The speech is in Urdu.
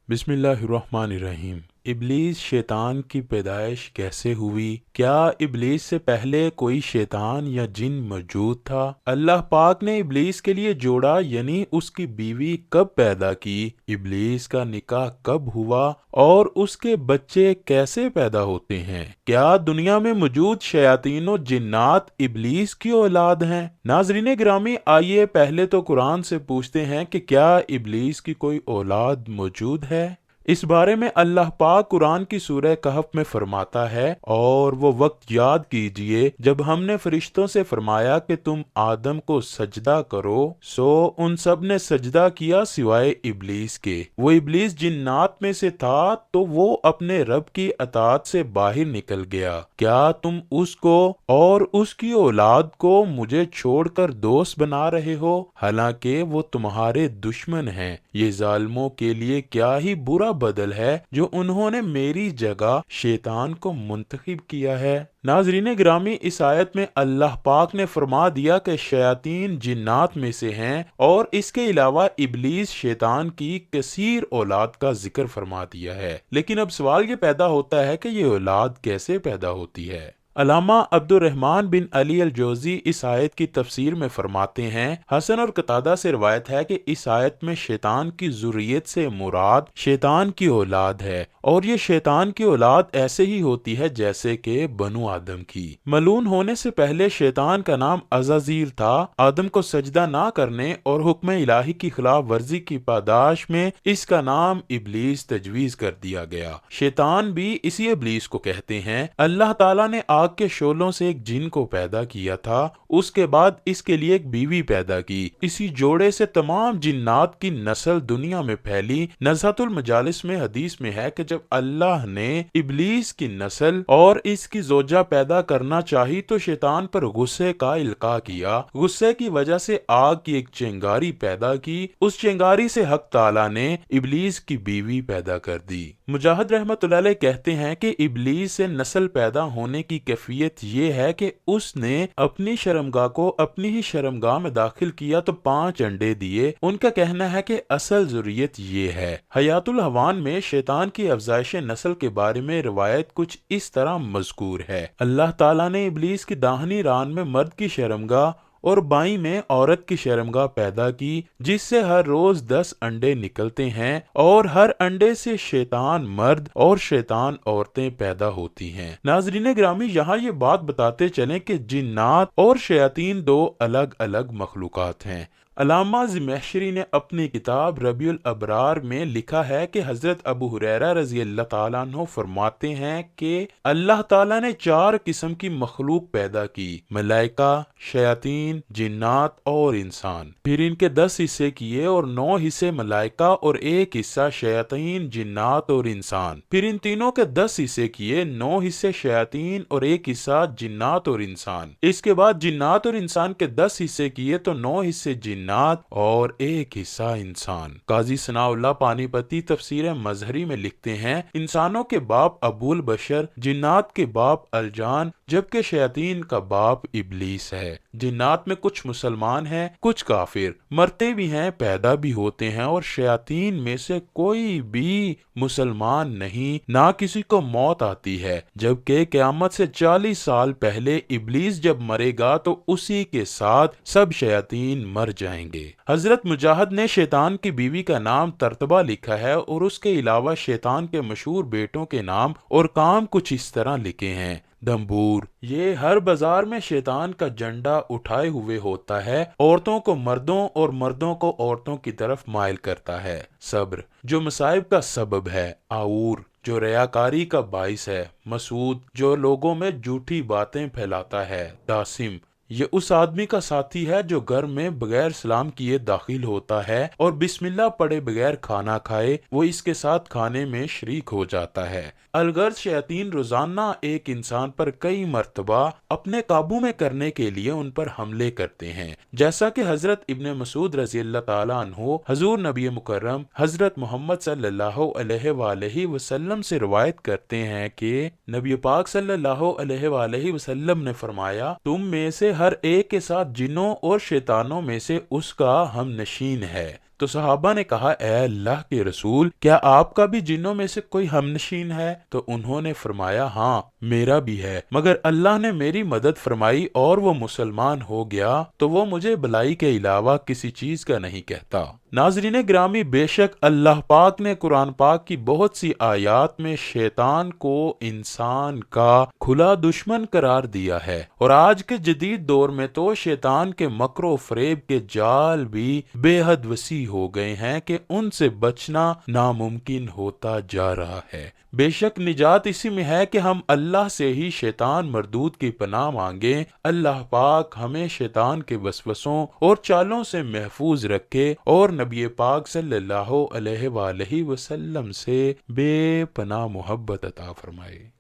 بسم اللہ الرحمن الرحیم۔ ابلیس شیطان کی پیدائش کیسے ہوئی؟ کیا ابلیس سے پہلے کوئی شیطان یا جن موجود تھا؟ اللہ پاک نے ابلیس کے لیے جوڑا یعنی اس کی بیوی کب پیدا کی؟ ابلیس کا نکاح کب ہوا اور اس کے بچے کیسے پیدا ہوتے ہیں؟ کیا دنیا میں موجود شیاطین و جنات ابلیس کی اولاد ہیں؟ ناظرین گرامی، آئیے پہلے تو قرآن سے پوچھتے ہیں کہ کیا ابلیس کی کوئی اولاد موجود ہے؟ اس بارے میں اللہ پاک قرآن کی سورہ کہف میں فرماتا ہے، اور وہ وقت یاد کیجئے جب ہم نے فرشتوں سے فرمایا کہ تم آدم کو سجدہ کرو، سو ان سب نے سجدہ کیا سوائے ابلیس کے۔ وہ ابلیس جنات میں سے تھا تو وہ اپنے رب کی اطاعت سے باہر نکل گیا۔ کیا تم اس کو اور اس کی اولاد کو مجھے چھوڑ کر دوست بنا رہے ہو، حالانکہ وہ تمہارے دشمن ہیں؟ یہ ظالموں کے لیے کیا ہی برا بدل ہے جو انہوں نے میری جگہ شیطان کو منتخب کیا ہے۔ ناظرین گرامی، اس آیت میں اللہ پاک نے فرما دیا کہ شیاطین جنات میں سے ہیں، اور اس کے علاوہ ابلیس شیطان کی کثیر اولاد کا ذکر فرما دیا ہے۔ لیکن اب سوال یہ پیدا ہوتا ہے کہ یہ اولاد کیسے پیدا ہوتی ہے؟ علامہ عبد الرحمن بن علی الجوزی اس آیت کی تفسیر میں فرماتے ہیں، حسن اور قتادہ سے روایت ہے کہ اس آیت میں شیطان کی ذریت سے مراد شیطان کی اولاد ہے، اور یہ شیطان کی اولاد ایسے ہی ہوتی ہے جیسے کہ بنو آدم کی۔ ملعون ہونے سے پہلے شیطان کا نام عزازیل تھا۔ آدم کو سجدہ نہ کرنے اور حکم الہی کی خلاف ورزی کی پاداش میں اس کا نام ابلیس تجویز کر دیا گیا۔ شیطان بھی اسی ابلیس کو کہتے ہیں۔ اللہ تعالیٰ نے آگ کے شعلوں سے ایک جن کو پیدا کیا تھا، اس کے بعد اس کے لیے ایک بیوی پیدا کی۔ اسی جوڑے سے تمام جنات کی نسل دنیا میں پھیلی۔ نزہۃ المجالس میں حدیث میں ہے کہ جب اللہ نے ابلیس کی نسل اور اس کی زوجہ پیدا کرنا چاہی تو شیطان پر غصے کا القاء کیا۔ غصے کی وجہ سے آگ کی ایک چنگاری پیدا کی۔ اس چنگاری سے حق تعالیٰ نے ابلیس کی بیوی پیدا کر دی۔ مجاہد رحمۃ اللہ علیہ کہتے ہیں کہ ابلیس سے نسل پیدا ہونے کی کیفیت یہ ہے کہ اس نے اپنی شرمگاہ کو اپنی ہی شرمگاہ میں داخل کیا تو 5 انڈے دیے۔ ان کا کہنا ہے کہ اصل ضروریت یہ ہے۔ حیات الحوان میں شیطان کی افزائش نسل کے بارے میں روایت کچھ اس طرح مذکور ہے۔ اللہ تعالیٰ نے ابلیس کی داہنی ران میں مرد کی شرمگاہ اور بائیں میں عورت کی شرمگاہ پیدا کی، جس سے ہر روز 10 انڈے نکلتے ہیں، اور ہر انڈے سے شیطان مرد اور شیطان عورتیں پیدا ہوتی ہیں۔ ناظرین گرامی، یہاں یہ بات بتاتے چلیں کہ جنات اور شیاطین 2 الگ الگ مخلوقات ہیں۔ علامہ زمخشری نے اپنی کتاب ربیع الابرار میں لکھا ہے کہ حضرت ابو ہریرہ رضی اللہ تعالیٰ عنہ فرماتے ہیں کہ اللہ تعالیٰ نے 4 قسم کی مخلوق پیدا کی: ملائکہ، شیاطین، جنات اور انسان۔ پھر ان کے 10 حصے کیے، اور 9 حصے ملائکہ اور 1 حصہ شیاطین، جنات اور انسان۔ پھر ان تینوں کے 10 حصے کیے، 9 حصے شیاطین اور 1 حصہ جنات اور انسان۔ اس کے بعد جنات اور انسان کے 10 حصے کیے تو 9 حصے جنات اور 1 حصہ انسان۔ قاضی ثناء اللہ پانی پتی تفسیر مظہری میں لکھتے ہیں، انسانوں کے باپ ابو البشر، جنات کے باپ الجان، جبکہ شیاطین کا باپ ابلیس ہے۔ جنات میں کچھ مسلمان ہیں، کچھ کافر، مرتے بھی ہیں، پیدا بھی ہوتے ہیں، اور شیاطین میں سے کوئی بھی مسلمان نہیں، نہ کسی کو موت آتی ہے، جبکہ قیامت سے 40 سال پہلے ابلیس جب مرے گا تو اسی کے ساتھ سب شیاطین مر جائیں گے۔ حضرت مجاہد نے شیطان کی بیوی کا نام ترتبہ لکھا ہے، اور اس کے علاوہ شیطان کے مشہور بیٹوں کے نام اور کام کچھ اس طرح لکھے ہیں: دمبور، یہ ہر بازار میں شیطان کا جھنڈا اٹھائے ہوئے ہوتا ہے، عورتوں کو مردوں اور مردوں کو عورتوں کی طرف مائل کرتا ہے۔ صبر، جو مصائب کا سبب ہے۔ آور، جو ریاکاری کا باعث ہے۔ مسعود، جو لوگوں میں جھوٹی باتیں پھیلاتا ہے۔ داسم، یہ اس آدمی کا ساتھی ہے جو گھر میں بغیر سلام کیے داخل ہوتا ہے اور بسم اللہ پڑھے بغیر کھانا کھائے وہ اس کے ساتھ کھانے میں شریک ہو جاتا ہے۔ الغرض شیاطین روزانہ ایک انسان پر کئی مرتبہ اپنے قابو میں کرنے کے لیے ان پر حملے کرتے ہیں، جیسا کہ حضرت ابن مسعود رضی اللہ تعالیٰ عنہ حضور نبی مکرم حضرت محمد صلی اللہ علیہ وآلہ وسلم سے روایت کرتے ہیں کہ نبی پاک صلی اللہ علیہ وآلہ وسلم نے فرمایا، تم میں سے ہر ایک کے ساتھ جنوں اور شیطانوں میں سے اس کا ہم نشین ہے۔ تو صحابہ نے کہا اے اللہ کے رسول کیا آپ کا بھی جنوں میں سے کوئی ہمنشین ہے؟ تو انہوں نے فرمایا ہاں میرا بھی ہے، مگر اللہ نے میری مدد فرمائی اور وہ مسلمان ہو گیا تو وہ مجھے بلائی کے علاوہ کسی چیز کا نہیں کہتا۔ ناظرین گرامی، بے شک اللہ پاک نے قرآن پاک کی بہت سی آیات میں شیطان کو انسان کا کھلا دشمن قرار دیا ہے، اور آج کے جدید دور میں تو شیطان کے مکر و فریب کے جال بھی بے حد وسیع ہو گئے ہیں کہ ان سے بچنا ناممکن ہوتا جا رہا ہے۔ بے شک نجات اسی میں ہے کہ ہم اللہ سے ہی شیطان مردود کی پناہ مانگیں۔ اللہ پاک ہمیں شیطان کے وسوسوں اور چالوں سے محفوظ رکھے اور نبی پاک صلی اللہ علیہ وآلہ وسلم سے بے پناہ محبت عطا فرمائے۔